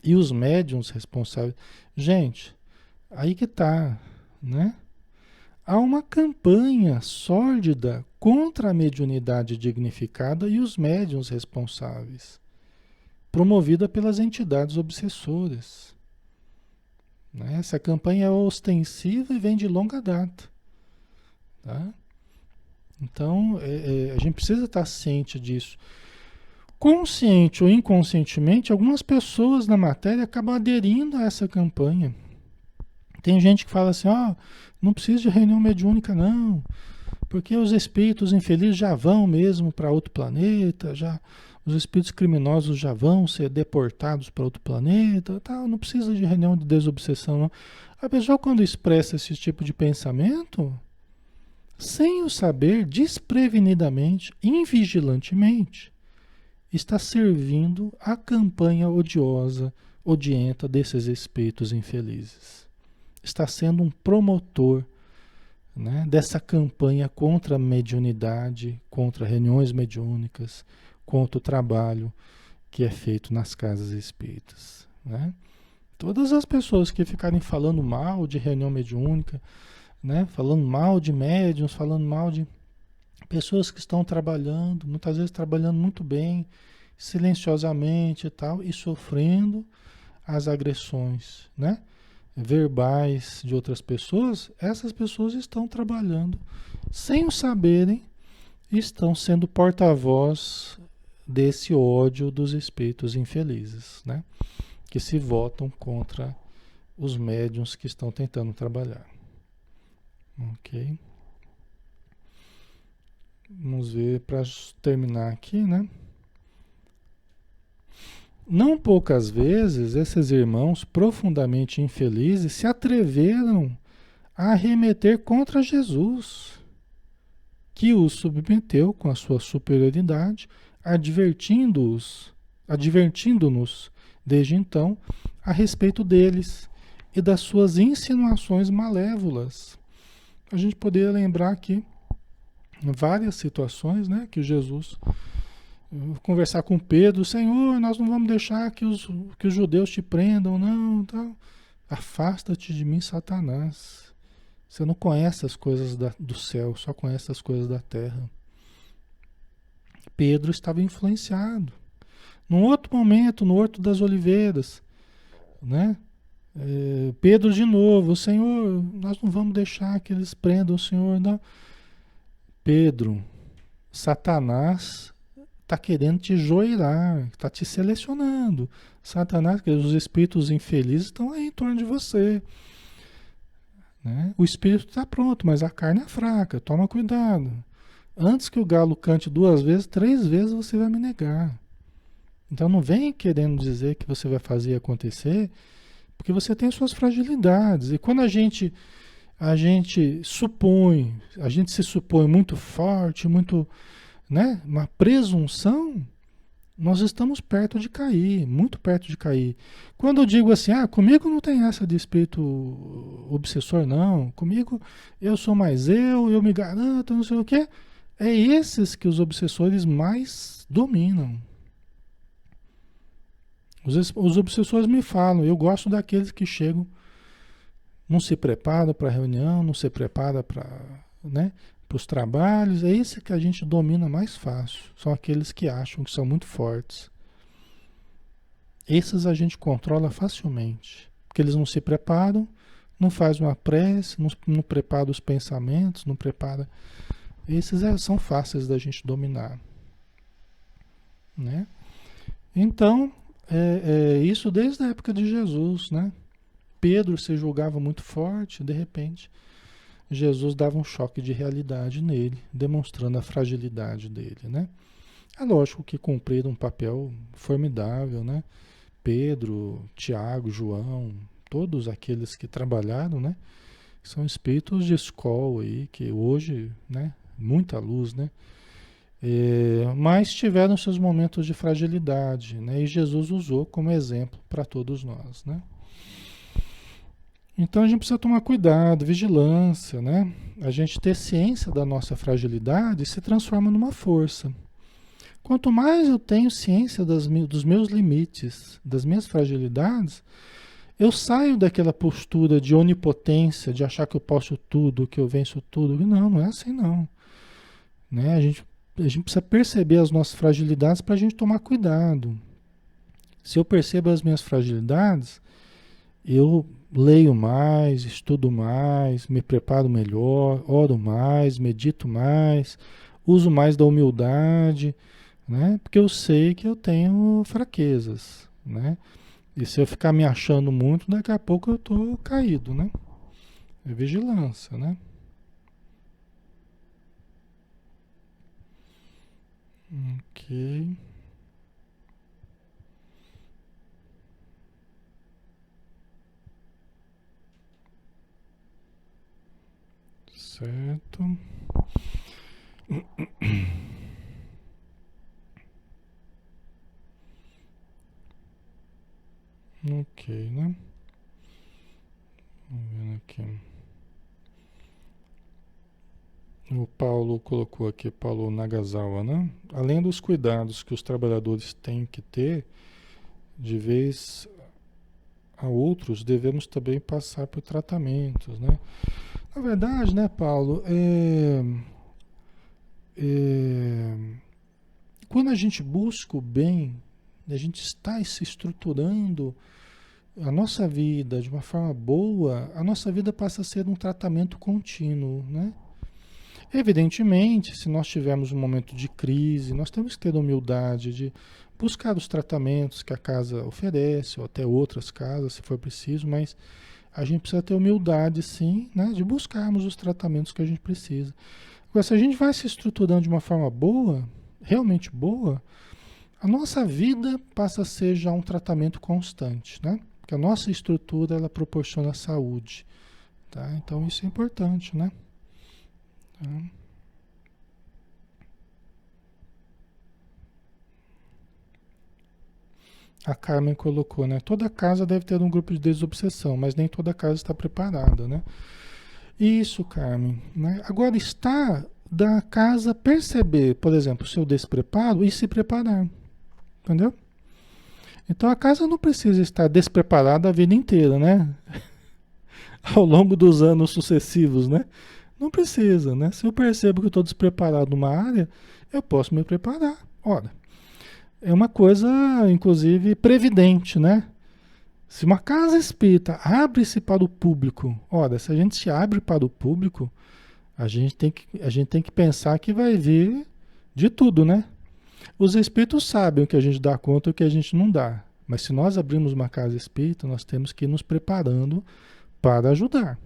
e os médiuns responsáveis. Gente, aí que tá, né? Há uma campanha sórdida contra a mediunidade dignificada e os médiuns responsáveis, promovida pelas entidades obsessoras, né? Essa campanha é ostensiva e vem de longa data, tá? Então, a gente precisa estar ciente disso. Consciente ou inconscientemente, algumas pessoas na matéria acabam aderindo a essa campanha. Tem gente que fala assim, não precisa de reunião mediúnica não, porque os espíritos infelizes já vão mesmo para outro planeta, os espíritos criminosos já vão ser deportados para outro planeta, não precisa de reunião de desobsessão não. A pessoa quando expressa esse tipo de pensamento, sem o saber, desprevenidamente, invigilantemente, está servindo a campanha odiosa, odienta desses espíritos infelizes. Está sendo um promotor, né, dessa campanha contra a mediunidade, contra reuniões mediúnicas, contra o trabalho que é feito nas casas espíritas, né? Todas as pessoas que ficarem falando mal de reunião mediúnica, né, falando mal de médiuns, falando mal de Pessoas que estão trabalhando, muitas vezes trabalhando muito bem, silenciosamente e tal, e sofrendo as agressões, né? Verbais de outras pessoas, essas pessoas estão trabalhando sem o saberem, estão sendo porta-voz desse ódio dos espíritos infelizes, né? Que se votam contra os médiuns que estão tentando trabalhar. Ok? Vamos ver para terminar aqui, né? Não poucas vezes esses irmãos profundamente infelizes se atreveram a arremeter contra Jesus, que os submeteu com a sua superioridade, advertindo-nos desde então a respeito deles e das suas insinuações malévolas. A gente poderia lembrar aqui várias situações, né, que Jesus conversar com Pedro, Senhor, nós não vamos deixar que os judeus te prendam, não, tá? Afasta-te de mim, Satanás. Você não conhece as coisas do céu, só conhece as coisas da terra. Pedro estava influenciado. Num outro momento, no Horto das Oliveiras, né? Pedro de novo, Senhor, nós não vamos deixar que eles prendam o Senhor, não. Pedro, Satanás está querendo te joirar, está te selecionando. Satanás, os espíritos infelizes estão aí em torno de você. Né? O espírito está pronto, mas a carne é fraca. Toma cuidado. Antes que o galo cante 2 vezes, 3 vezes você vai me negar. Então não vem querendo dizer que você vai fazer acontecer, porque você tem suas fragilidades. E quando a gente se supõe muito forte, muito, né, uma presunção, nós estamos perto de cair, muito perto de cair. Quando eu digo assim, comigo não tem essa de espírito obsessor, não. Comigo eu sou mais eu me garanto, não sei o quê. É esses que os obsessores mais dominam. Os obsessores me falam, eu gosto daqueles que chegam, não se preparam para a reunião, não se prepara para, né, os trabalhos. É esse que a gente domina mais fácil. São aqueles que acham que são muito fortes. Esses a gente controla facilmente, porque eles não se preparam, não faz uma prece, não prepara os pensamentos, não prepara. Esses são fáceis da gente dominar, né? Então, isso desde a época de Jesus, né? Pedro se julgava muito forte, de repente, Jesus dava um choque de realidade nele, demonstrando a fragilidade dele, né? É lógico que cumpriram um papel formidável, né? Pedro, Tiago, João, todos aqueles que trabalharam, né? São espíritos de escola aí, que hoje, né? Muita luz, né? Mas tiveram seus momentos de fragilidade, né? E Jesus usou como exemplo para todos nós, né? Então a gente precisa tomar cuidado, vigilância, né? A gente ter ciência da nossa fragilidade se transforma numa força. Quanto mais eu tenho ciência dos meus limites, das minhas fragilidades, eu saio daquela postura de onipotência, de achar que eu posso tudo, que eu venço tudo. Não, não é assim não. Né? A gente precisa perceber as nossas fragilidades para a gente tomar cuidado. Se eu percebo as minhas fragilidades, eu leio mais, estudo mais, me preparo melhor, oro mais, medito mais, uso mais da humildade, né? Porque eu sei que eu tenho fraquezas, né? E se eu ficar me achando muito, daqui a pouco eu tô caído, né? É vigilância, né? Ok. Certo. Ok, né? Vamos ver aqui. O Paulo colocou aqui, Paulo Nagasawa, né? Além dos cuidados que os trabalhadores têm que ter, de vez a outros, devemos também passar por tratamentos, né? Na verdade, né, Paulo, é, quando a gente busca o bem, a gente está se estruturando a nossa vida de uma forma boa, a nossa vida passa a ser um tratamento contínuo, né? Evidentemente, se nós tivermos um momento de crise, nós temos que ter a humildade de buscar os tratamentos que a casa oferece, ou até outras casas, se for preciso, mas a gente precisa ter humildade, sim, né, de buscarmos os tratamentos que a gente precisa. Agora, se a gente vai se estruturando de uma forma boa, realmente boa, a nossa vida passa a ser já um tratamento constante, né? Porque a nossa estrutura, ela proporciona saúde, tá? Então, isso é importante, né? Tá? A Carmen colocou, né? Toda casa deve ter um grupo de desobsessão, mas nem toda casa está preparada, né? Isso, Carmen, né? Agora está da casa perceber, por exemplo, o seu despreparo e se preparar, entendeu? Então a casa não precisa estar despreparada a vida inteira, né? Ao longo dos anos sucessivos, né? Não precisa, né? Se eu percebo que eu estou despreparado numa área, eu posso me preparar. Ora, é uma coisa, inclusive, previdente, né? Se uma casa espírita abre-se para o público, ora, se a gente se abre para o público, a gente tem que pensar que vai vir de tudo, né? Os espíritos sabem o que a gente dá conta e o que a gente não dá. Mas se nós abrimos uma casa espírita, nós temos que ir nos preparando para ajudar,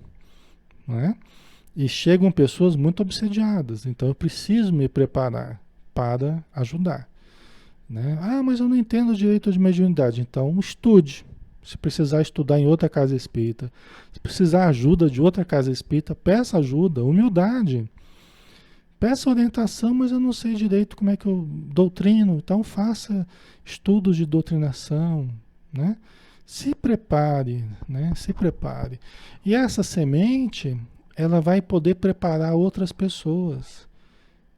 né? E chegam pessoas muito obsediadas, então eu preciso me preparar para ajudar, né? Ah, mas eu não entendo o direito de mediunidade. Então estude. Se precisar estudar em outra casa espírita, se precisar ajuda de outra casa espírita, peça ajuda, humildade. Peça orientação, mas eu não sei direito como é que eu doutrino. Então faça estudos de doutrinação, né? Se prepare, né? Se prepare. E essa semente, ela vai poder preparar outras pessoas.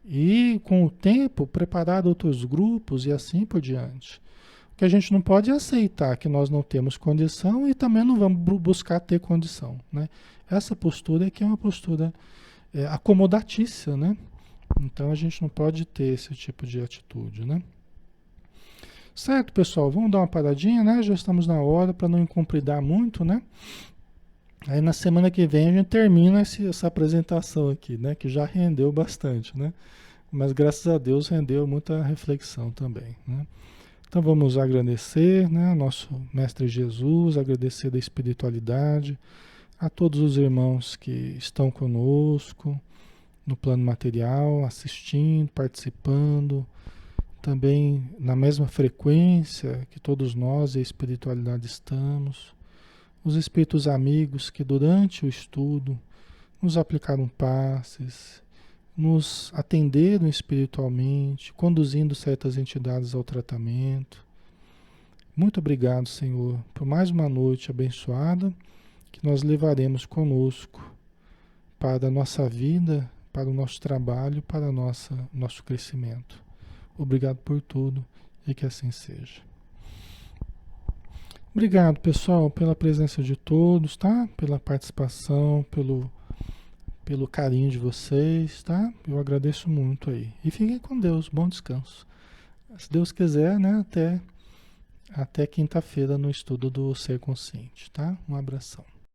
E com o tempo, preparar outros grupos e assim por diante. O que a gente não pode é aceitar que nós não temos condição e também não vamos buscar ter condição, né? Essa postura é que é uma postura acomodatícia, né? Então a gente não pode ter esse tipo de atitude, né? Certo, pessoal? Vamos dar uma paradinha, né? Já estamos na hora para não incumpridar muito, né? Aí na semana que vem a gente termina essa apresentação aqui, né? Que já rendeu bastante, né? Mas graças a Deus rendeu muita reflexão também, né? Então vamos agradecer, né? Nosso Mestre Jesus, agradecer da espiritualidade, a todos os irmãos que estão conosco no plano material, assistindo, participando, também na mesma frequência que todos nós e a espiritualidade estamos, os espíritos amigos que durante o estudo nos aplicaram passes, nos atenderam espiritualmente, conduzindo certas entidades ao tratamento. Muito obrigado, Senhor, por mais uma noite abençoada que nós levaremos conosco para a nossa vida, para o nosso trabalho, para nosso crescimento. Obrigado por tudo e que assim seja. Obrigado, pessoal, pela presença de todos, tá? Pela participação, pelo carinho de vocês, tá? Eu agradeço muito aí. E fiquem com Deus, bom descanso. Se Deus quiser, né? Até quinta-feira no estudo do Ser Consciente, tá? Um abração.